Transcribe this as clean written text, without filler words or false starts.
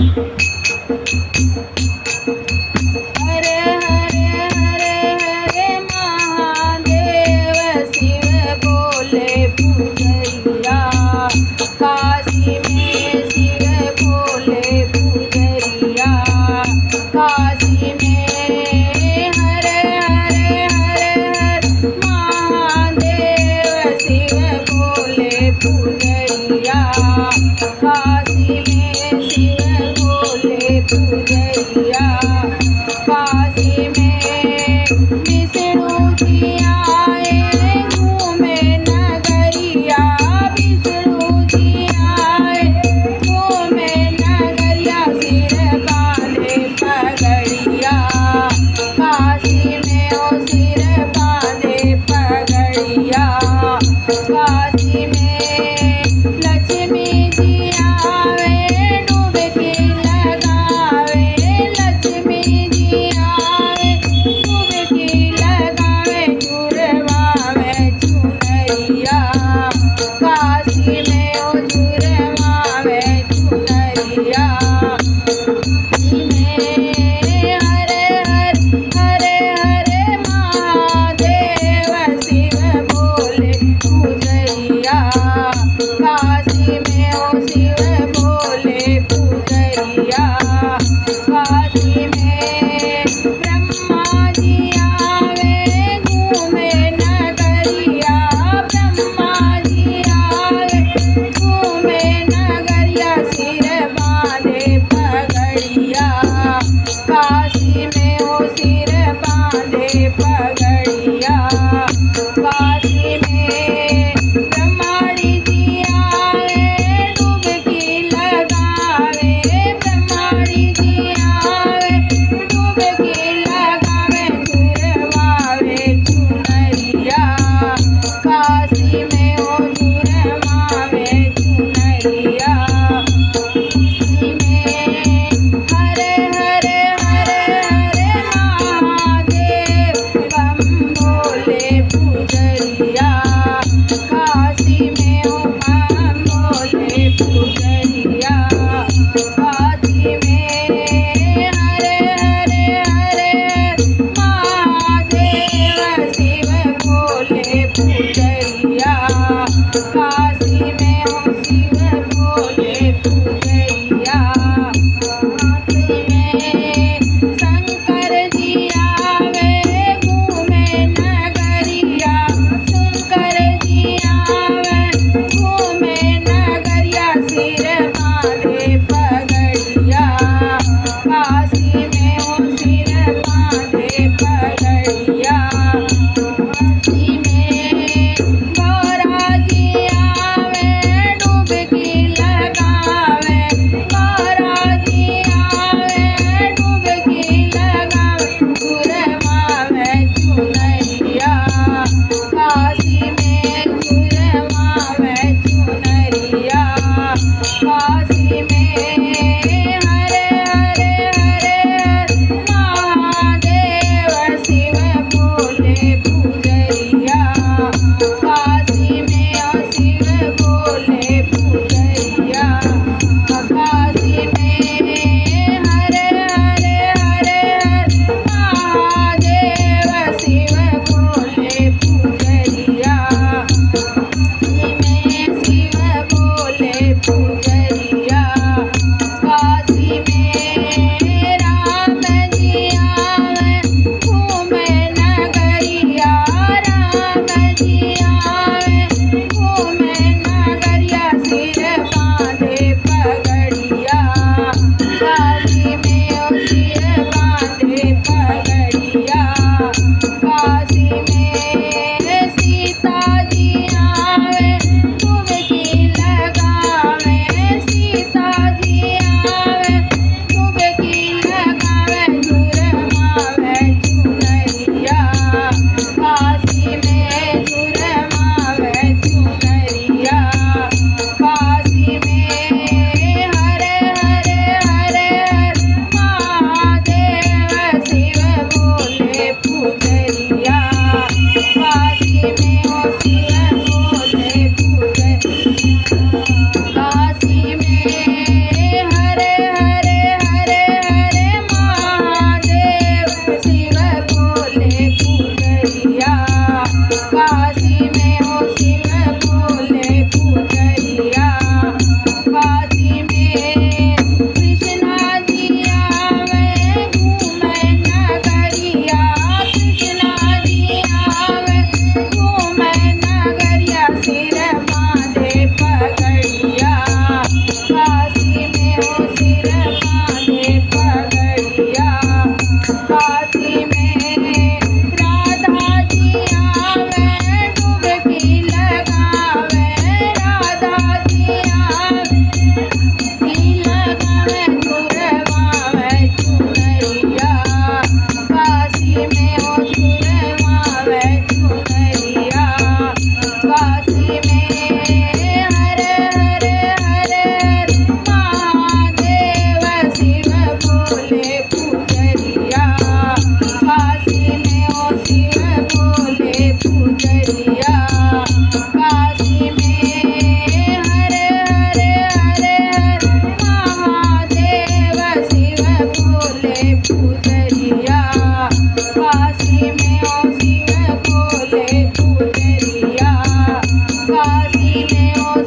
हरे हरे हरे हरे महादेव शिव बोले पुजरिया। काशी में शिव बोले पुजरिया। काशी में हरे हरे हरे हरे महादेव शिव बोले पुजरिया। काशी में शिव बोले पुजरिया। सिर बांधे पगड़िया। काशी में राधा जी आवे डुबकी लगावे, राधा जी आवे डुबकी लगावे, झुरवावे चुनरिया। काशी में ओ झुरवावे चुनरिया। काशी में हर हर हर हर महादेव शिव भोले पुजरिया। काशी में ओ शिव भोले पुजरिया। काशी में हर हर हर हर महादेव शिव भोले पुजरिया। काशी में ओ शिव भोले पुजरिया। काशी में ओ